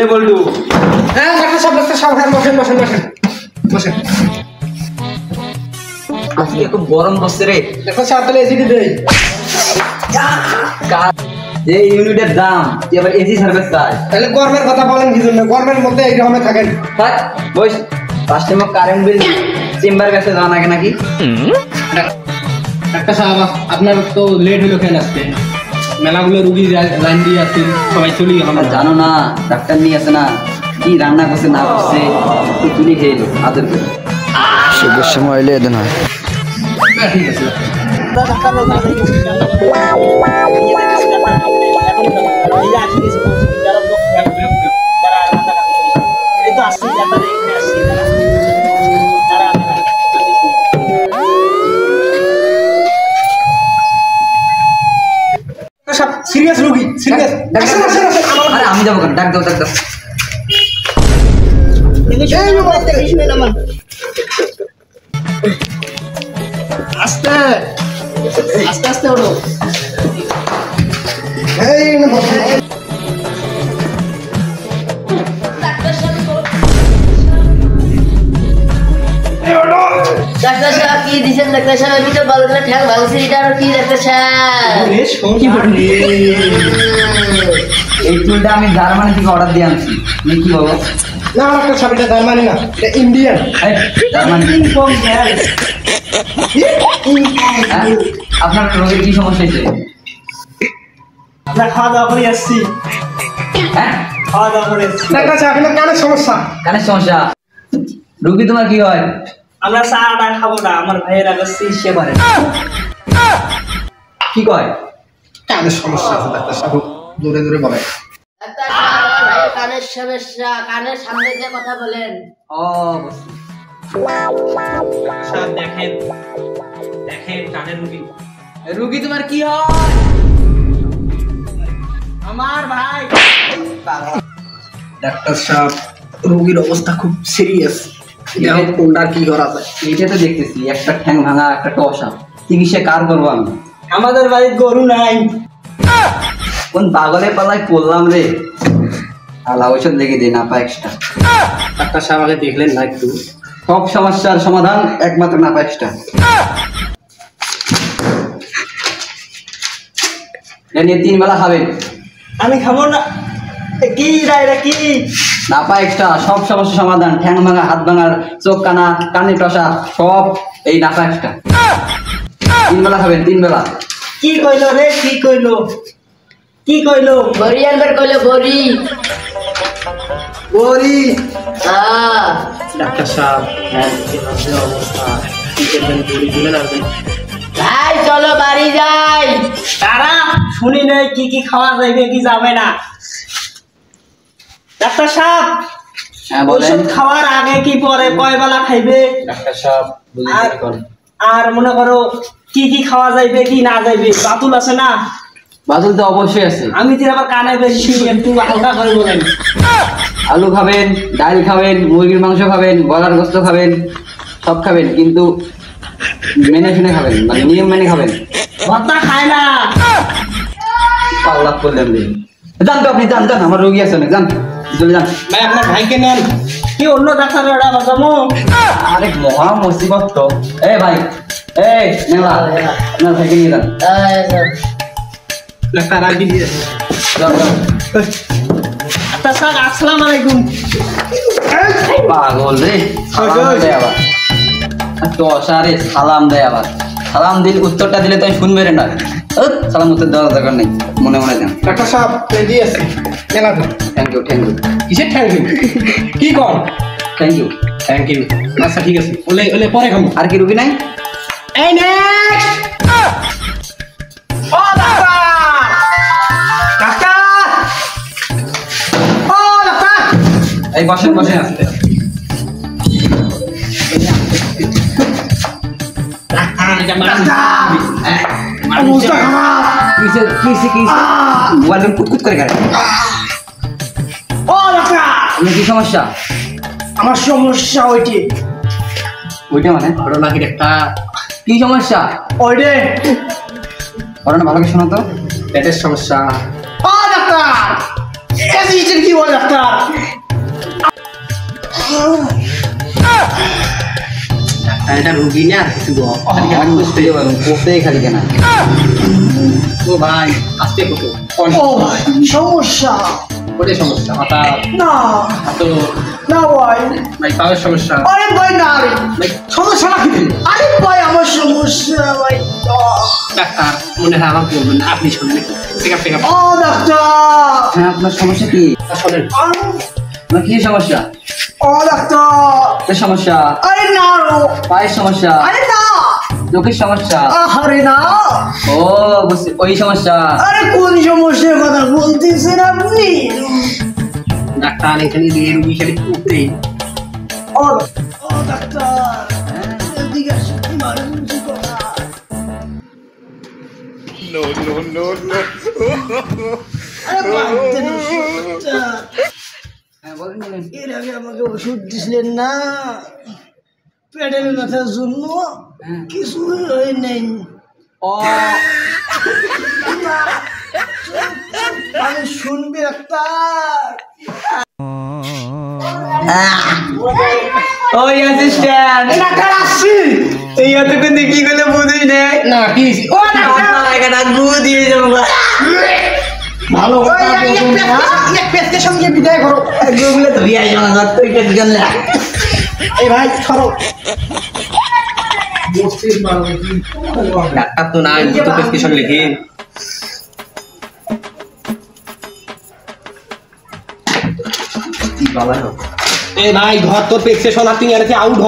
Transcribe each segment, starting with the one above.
রে বল্টু হ্যাঁ ডাক্তার সাহেব হ্যাঁ বসেন আজকে খুব গরম পড়ছে রে। ডাক্তার সাহেব তাহলে এসি দেই যে ইউনিটের দাম তুই আবার এসি সার্ভিস চাই? তাহলে গরমের কথা বলেন কি জন্য? গরমের মধ্যে এই রকমে থাকেন। থাক boss. First time current bill chamber গেছে জানা নাকি নাকি? ডাক্তার সাহেব আপনার তো লেট হলো কেন আসতে? মেলাগুলো রুগী লাইন দিয়ে আসছেন, সবাই চলে গেল। আমরা জানো না ডাক্তার নিয়ে আসে না কি রান্না করছে না করছে একটু তুলি খেয়ে এলো আদর করে। শুভের সময় এলে এদিন হয়। ঠিক আছে সিরিয়াস রোগী সিরিয়াস। আরে আমি যাবো কেন? ডাক দাও আস্তে আস্তে ওঠো। ডাক্তার সাহেব কি দিছেন? ডাক্তার সাহেব আমি তো ভালো করে ঠ্যাং ভাঙছি, এটা আর কি ডাক্তার সাহেব? এই চুলটা আমি জার্মানি থেকে অর্ডার দিয়ে আনছি। তুমি কি বলো? না ডাক্তার সাহেব এটা জার্মানি না, এটা ইন্ডিয়ান। জার্মানি আপনার রোগের কি সমস্যা হয়েছে? আমরা খাওয়া দাওয়া করে আসছি। হ্যাঁ খাওয়া দাওয়া করে আসছি। ডাক্তার সাহেব আপনার কানের সমস্যা। কানের সমস্যা? রোগী তোমার কি হয়? আমরা চাটা খাবো না, আমার ভাইয়ের আগে চিকিৎসা করে। কি কয়? কানের সমস্যা আছে ডাক্তার সাহেব, জোরে জোরে বলে। ডাক্তার সাহেব আমার ভাইয়ের কানের সমস্যা, কানের সামনে দিয়ে কথা বলেন। ও সব দেখেন কানের রুগী। রোগী তোমার কি হয়? আমার ভাই। ডাক্তার সাহেব রোগীর অবস্থা খুব সিরিয়াস, এখন কোনটা কি করা যায়? এইটা তো দেখতেছি একটা ঠ্যাং ভাঙা একটা টসা, চিকিৎসা কার করবো আমি? আমাদের বাড়ির গরু নাই। কোন পাগলের পালায় পড়লাম রে। আলা ঔষধ লেগে দিই না পা এক্সট্রা। ডাক্তার সাহেব আগে দেখলেন না একটু? সব সমস্যার সমাধান একমাত্র না পা এক্সট্রা। নিয়ে 3 বেলা খাবেন। আমি খাবো না। কি এটা কি? নাপা এক্সট্রা সব সমস্যার সমাধান, ঠ্যাং ভাঙা, হাত ভাঙার, চোখ কানা, কানে টসা সব এই নাপা এক্সট্রা। 3 বেলা খাবেন, 3 বেলা। কি কইলো রে? কি কইলো? বড়ি আনবার কইলো, বড়ি। বড়ি। হ্যাঁ ডাক্তার সাহেব অবস্থা কি করবেন? বড়ি দিলেন আর ভাই চলো বাড়ি যাই। তারা শুনি নাই কি খাওয়া যাবে কি যাবে না। ডাক্তার সাহেব হ্যাঁ বলেন। ওষুধ খাওয়ার আগে কি পরে কয় বেলা খাইবে? ডাক্তার সাহেব আর মনে করো কি খাওয়া যাইবে কি না যাইবে? বাতুল আছে না? বাদল তো অবশ্যই আছে। আমি তো আবার কানে বেশি, একটু হালকা করে বলেন। আলু খাবেন, ডাল খাবেন, মুরগির মাংস খাবেন, বলার গোস্ত খাবেন, সব খাবেন কিন্তু মেনে শুনে খাবেন, মানে নিয়ম মেনে খাবেন। ভর্তা খায় না। পাল্লা করলেন রে। যান তো আপনি, যান আমার রোগী আছে অনেক, যান চলে যান। ভাই আপনার ভাইকে নেন। কি অন্য ডাক্তার ওটা বাজামো? আরে মহা মুসিবত তো। এই ভাই, এই নেলা আপনার ভাইকে নিয়ে যান। ডাক্তার আগে দিয়ে যান যান। ডাক্তার সাহেব আসসালামু আলাইকুম। পাগল রে, সালাম দেয় আবার। টসা রে, সালাম দেয় আবার। সালাম দিল উত্তরটা দিলে তাই শুনবে রে না। সালাম উত্তর দেওয়ার দরকার নেই, মনে মনে যান। ডাক্তার সাহেব রেডি আছে, নেলা তো। থ্যাংক ইউ কিসের থ্যাংক ইউ? কি কর? Thank you. Thank you. আচ্ছা ঠিক আছে, ওলে পরে খাবো। আর কি রুগী নাই? এই নেক্সট। ও ডাক্তার! ডাক্তার! ও ডাক্তার! এই বসেন বসেন। মোবাইল কুতকুত করে গেলে। ও ডাক্তার! আপনার কি সমস্যা? আমার সমস্যা ওইটা মানে আরো নাকি একটা কি সমস্যা? ওইটে করোনা ভালো করে শোনো তো। পেটের সমস্যা। ও ডাক্তার! কি বল ডাক্তার? ডাক্তার এটা রুগী না আর কিছু গো। আমি বুঝতে পারলাম কোথায় খালি কেন ও ভাই আস্তে কত ও ভাই সমস্যা কোটে সমস্যা মাথা না তো না ভাই ভাই পাওয়ার সমস্যা আরে ভাই না রে ভাই সমস্যা নাকি আরে ভাই আমার সমস্যা ভাই ডাক্তার মনে হয় আমার বলবেন না আপনি শুনেন চেক আপ ও ডাক্তার হ্যাঁ আপনার সমস্যা কি শোনেন আপনার কি সমস্যা ও ডাক্তার কি সমস্যা আরে না রো পায়ের সমস্যা আরে না চোখের সমস্যা আরে না ও বুঝছি ওই সমস্যা আরে কোন সমস্যার কথা বলতেছেন আপনি ডাক্তার এখানে যে রুগী খালি উপরে ও ডাক্তার এদিকে আসুন ইমার্জেন্সি কথা আরে বাদ দেন ওষুধটা। হ্যাঁ বলেন বলেন এর আগে আমাকে ওষুধ দিছিলেন না পেটের ব্যথার জন্য কিছুই হয় নাই ও আমি শুনবি ডাক্তার ওই অ্যাসিস্ট্যান্ট ডাক্তার আসছি এই এতক্ষণ দেখি গেলে বুঝিস না না কি ও ডাক্তার একটা গু দিয়ে যাবো ভালো কথা বলুন না এক পেস্টের সঙ্গে বিদায় করো গুগুলে তো বিয়ে যাবো না তুই কে জানলে এই ভাই সরো ডাক্তার তো নাই তো প্রেসক্রিপশন লিখি এই ভাই ঘর তোর প্রেসক্রিপশন আর তুই এনে আউট হ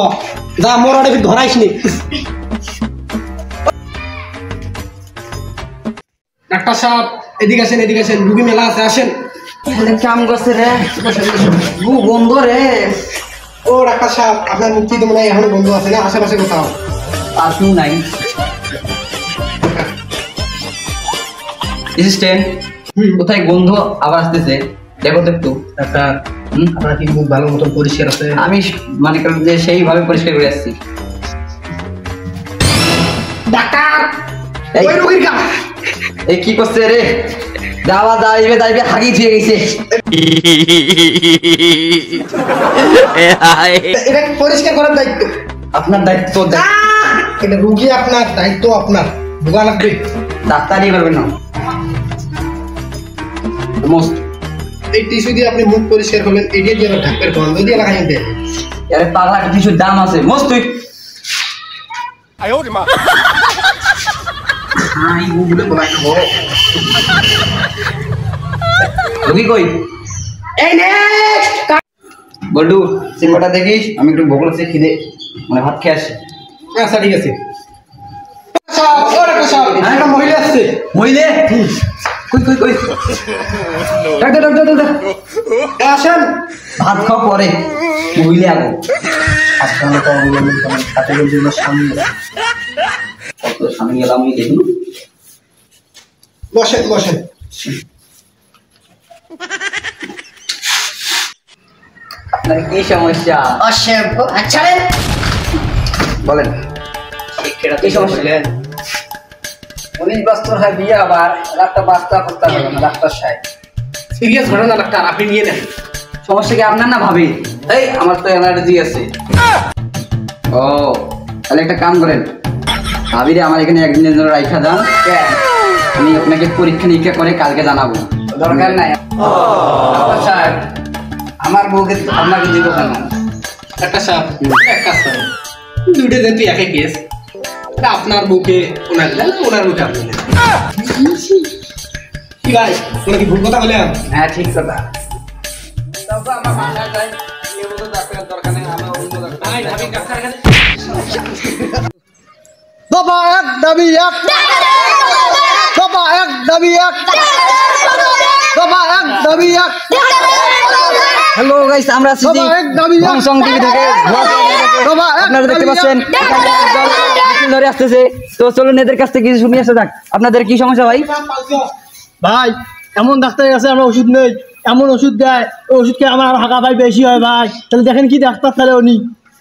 যা মোর অর্ডার ধরাইস নি ডাক্তার সাহেব এদিকে আসেন রুগী মেলা আছে আসেন কাম করছে রে গু বন্ধ রে ও ডাক্তার সাহেব আপনার মুক্তি তো মনে হয় এখনো বন্ধ আছে না আশেপাশে কোথাও আর কেউ নাই অ্যাসিস্ট্যান্ট কোথায় গন্ধ আবার আসতেছে দেখো তো একটু ডাক্তার হুম? আপনার কি মুখ ভালো মতন পরিষ্কার আছে আমি মানে করেন যে সেইভাবে পরিষ্কার করে আসছি ডাক্তার এই ওই রোগীর কাজ এই কি করছে রে দাইবে হাগি ধুয়ে গেছে এটা পরিষ্কার করার দায়িত্ব আপনার দায়িত্ব এটা রুগী আপনার দায়িত্ব আপনার ঢোকা লাগবে ডাক্তারই করবেন না মোস্ট এই টিস্যু দিয়ে আপনি মুখ পরিষ্কার করবেন এডিয়ে দিয়ে আবার ঢাকবেন গন্ধ দিয়ে লাগাই দেন আরে পাগলা কিছুর দাম আছে মোস্ট তুই হাই গুগলে বলাই না রুগী কই এই নেক্সট বল্টু সিনেমাটা দেখিস আমি একটু ভোগ লাগছে খিদে মানে ভাত খেয়ে আসি আচ্ছা ঠিক আছে একটা মহিলা আসছে মহিলে কই ডাক্তার আসেন ভাত খাওয়া পরে মহিলে আগো আসলে তো কাটের জন্য সামনে কত সামনে গেলাম আমি দেখুন বসেন আপনার কি সমস্যা অসভ্য আচ্ছা রে বলেন কি সমস্যা 19 বছর হয় বিয়ে আবার রাতটা বাস্তা করতে হবে না ডাক্তার সাহেব সিরিয়াস ঘটনা ডাক্তার আপনি নিয়ে নেন সমস্যা কি আপনার না ভাবি এই আমার তো অ্যালার্জি আছে ও তাহলে একটা কাম করেন ভাবিরে আমার এখানে একদিনের জন্য রাইখা দেন আমি আপনাকে পরীক্ষা নিরীক্ষা করে কালকে জানাবো দরকার নাই ডাক্তার সাহেব আমার বউকে আপনাকে দিব কেন একটা সাপ এক কাজ করেন দুইটা দেন তুই একে কেস আপনার বুকে ওনার দিলেন ওনার বুকে আপনি দিলেন কি ভাই কোনো কি ভুল কথা বললাম হ্যাঁ ঠিক কথা তবে আমার বাসায় যাই এই বলতে ডাক্তারের দরকার নেই আমার অন্য ডাক্তার ভাই আমি ডাক্তার কাছে বাবা এক দাবি এক বাবা এক দাবি এক বাবা এক দাবি এক হ্যালো গাইস আমরা আছি বাবা, এক দাবি, এক। সংসং টিভি থেকে বাবা, এক আপনারা দেখতে দাবি, পাচ্ছেন এক। এখানে একদল মিছিল ধরে আসতেছে তো চলুন এদের কাছ থেকে কিছু শুনে আসা যাক আপনাদের কি সমস্যা ভাই ভাই এমন ডাক্তারের কাছে আমরা ওষুধ নেই এমন ওষুধ দেয় ওই ওষুধ খেয়ে আমার হাঁকা পাই বেশি হয় ভাই তাহলে দেখেন কি ডাক্তার তাহলে উনি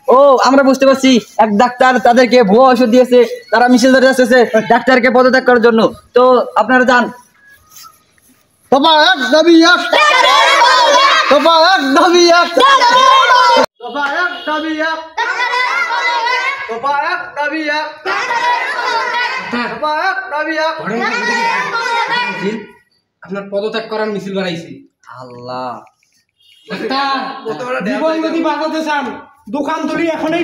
ও আমরা বুঝতে পারছি এক ডাক্তার তাদেরকে ভুয়া ওষুধ দিয়েছে তারা মিছিল ধরে আসতেছে ডাক্তারকে পদত্যাগ করার জন্য তো আপনারা যান বাবা এক দাবি এক দফা এক দাবি এক দফা এক দাবি এক দফা এক দাবি এক দফা এক দাবি এক আপনার পদত্যাগ করার মিছিল বানাইছি আল্লাহ জীবন যদি বাঁচাতে চান দোকান ধরি এখনই